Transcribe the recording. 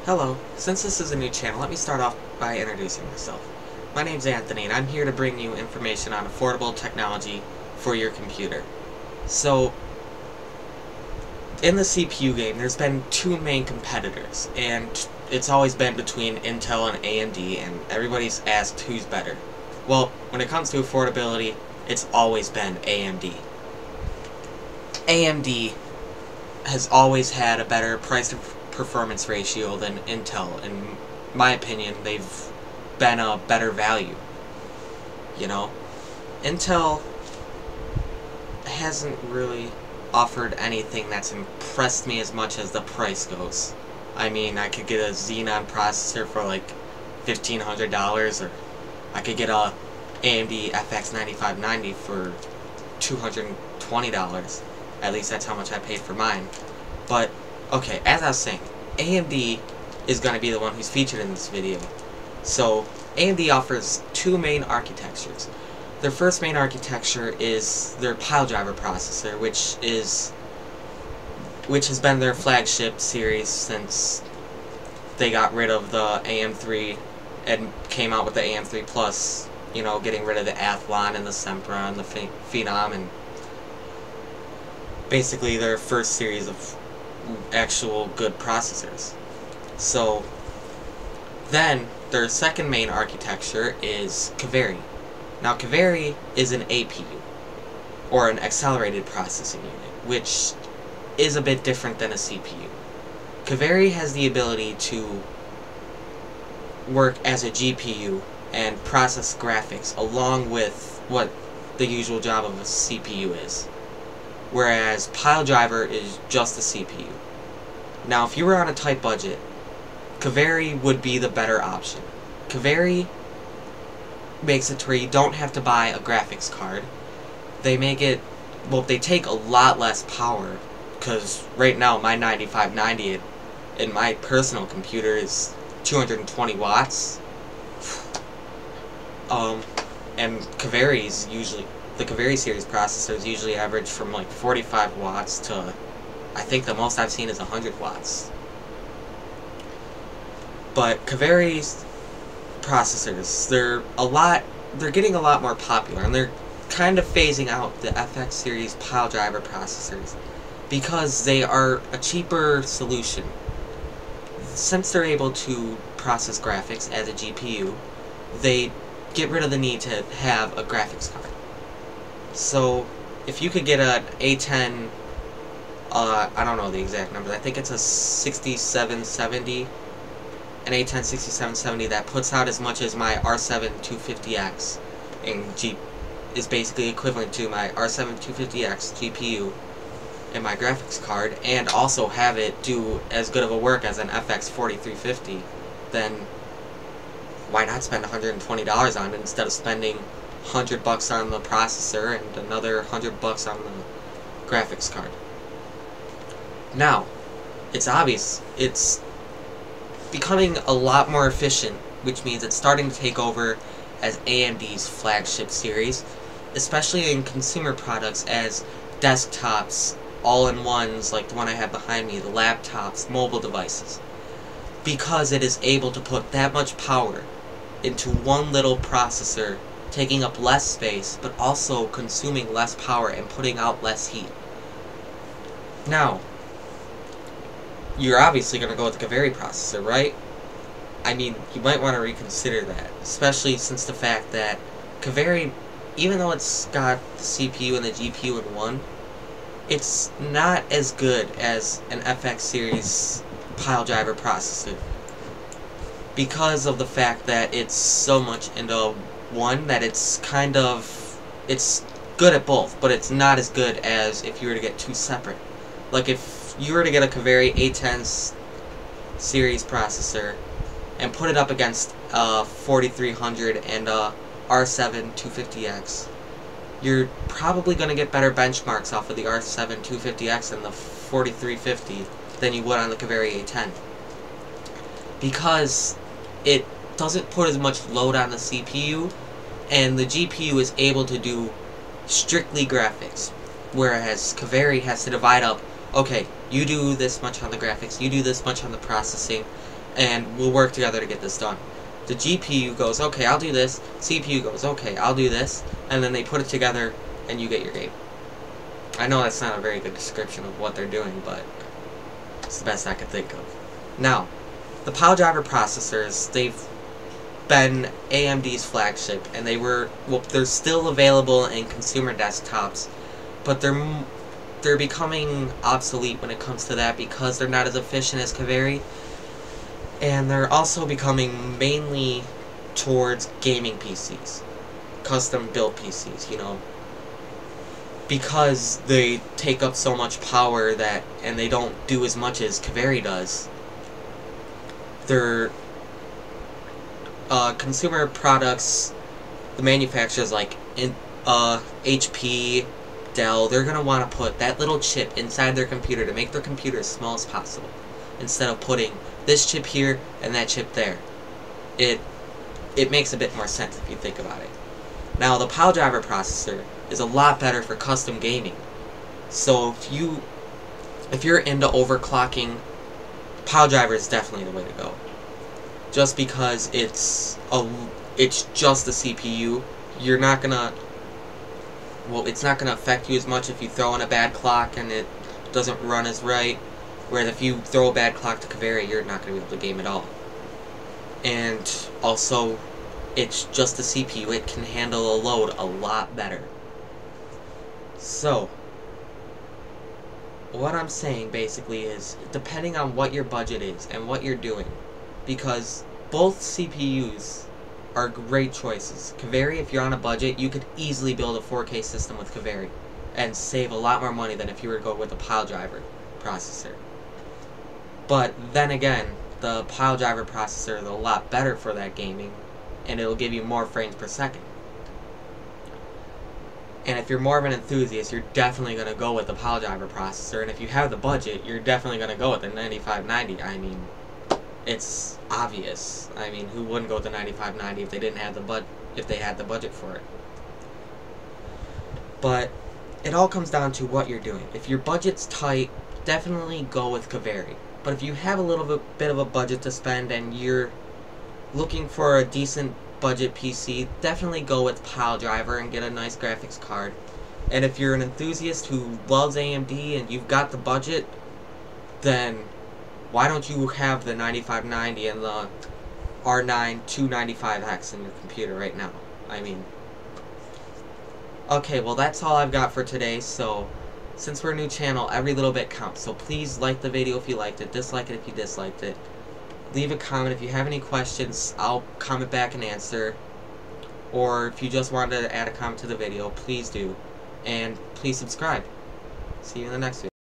Hello, since this is a new channel, let me start off by introducing myself. My name's Anthony, and I'm here to bring you information on affordable technology for your computer. So, in the CPU game, there's been two main competitors, and it's always been between Intel and AMD, and everybody's asked who's better. Well, when it comes to affordability, it's always been AMD. AMD has always had a better price-to-performance ratio than Intel. In my opinion, they've been a better value. You know? Intel hasn't really offered anything that's impressed me as much as the price goes. I mean, I could get a Xenon processor for like $1,500, or I could get a AMD FX 9590 for $220. At least that's how much I paid for mine. But, okay, as I was saying, AMD is going to be the one who's featured in this video. So, AMD offers two main architectures. Their first main architecture is their Piledriver processor, which has been their flagship series since they got rid of the AM3 and came out with the AM3 Plus, you know, getting rid of the Athlon and the Sempra and the Phenom, and basically their first series of actual good processors. So then their second main architecture is Kaveri. Now Kaveri is an APU, or an accelerated processing unit, which is a bit different than a CPU. Kaveri has the ability to work as a GPU and process graphics along with what the usual job of a CPU is, whereas Piledriver is just a CPU. Now, if you were on a tight budget, Kaveri would be the better option. Kaveri makes it to where you don't have to buy a graphics card. They make it, well, they take a lot less power, because right now my 9590 in my personal computer is 220 watts. And Kaveri's usually, the Kaveri series processors usually average from like 45 watts to, I think the most I've seen is 100 watts. But Kaveri's processors, they're getting a lot more popular, and they're kind of phasing out the FX series Piledriver processors because they are a cheaper solution. Since they're able to process graphics as a GPU, they get rid of the need to have a graphics card. So, if you could get an A10, I don't know the exact number, I think it's a 6770, an A10 6770 that puts out as much as my R7 250X, and is basically equivalent to my R7 250X GPU and my graphics card, and also have it do as good of a work as an FX 4350, then why not spend $120 on it instead of spending $100 on the processor and another $100 on the graphics card? Now, it's obvious, it's becoming a lot more efficient, which means it's starting to take over as AMD's flagship series, especially in consumer products as desktops, all-in-ones like the one I have behind me, the laptops, mobile devices, because it is able to put that much power into one little processor, taking up less space, but also consuming less power and putting out less heat. Now, you're obviously going to go with the Kaveri processor, right? I mean, you might want to reconsider that, especially since the fact that Kaveri, even though it's got the CPU and the GPU in one, it's not as good as an FX series Piledriver processor, because of the fact that it's so much into one that it's good at both, but it's not as good as if you were to get two separate. Like if you were to get a Kaveri A10 series processor and put it up against a 4300 and a R7 250X, you're probably going to get better benchmarks off of the R7 250X and the 4350 than you would on the Kaveri A10. Because it doesn't put as much load on the CPU, and the GPU is able to do strictly graphics, whereas Kaveri has to divide up, okay, you do this much on the graphics, you do this much on the processing, and we'll work together to get this done. The GPU goes, okay, I'll do this. CPU goes, okay, I'll do this. And then they put it together, and you get your game. I know that's not a very good description of what they're doing, but it's the best I could think of. Now, the Piledriver processors, they've been AMD's flagship, and they're still available in consumer desktops, but they're becoming obsolete when it comes to that because they're not as efficient as Kaveri, and they're also becoming mainly towards gaming PCs, custom built PCs, you know, because they take up so much power and they don't do as much as Kaveri does. They're consumer products, the manufacturers like HP, Dell, they're going to want to put that little chip inside their computer to make their computer as small as possible, instead of putting this chip here and that chip there. It makes a bit more sense if you think about it. Now, the Piledriver processor is a lot better for custom gaming. So if you're into overclocking, Piledriver is definitely the way to go. Just because it's just the CPU, it's not gonna affect you as much if you throw in a bad clock and it doesn't run as right. Whereas if you throw a bad clock to Kaveri, you're not gonna be able to game at all. And also, it's just the CPU. It can handle a load a lot better. So, what I'm saying basically is, depending on what your budget is and what you're doing, because both CPUs are great choices. Kaveri, if you're on a budget, you could easily build a 4K system with Kaveri and save a lot more money than if you were to go with a Piledriver processor. But then again, the Piledriver processor is a lot better for that gaming, and it'll give you more frames per second. And if you're more of an enthusiast, you're definitely going to go with the Piledriver processor, and if you have the budget, you're definitely going to go with the 9590. I mean, it's obvious. I mean, who wouldn't go with the 9590 if they had the budget for it? But it all comes down to what you're doing. If your budget's tight, definitely go with Kaveri. But if you have a little bit of a budget to spend and you're looking for a decent budget PC, definitely go with Piledriver and get a nice graphics card. And if you're an enthusiast who loves AMD and you've got the budget, then why don't you have the 9590 and the R9 295X in your computer right now? I mean, okay, well that's all I've got for today. So since we're a new channel, every little bit counts. So please like the video if you liked it, dislike it if you disliked it. Leave a comment if you have any questions. I'll comment back and answer. Or if you just wanted to add a comment to the video, please do. And please subscribe. See you in the next video.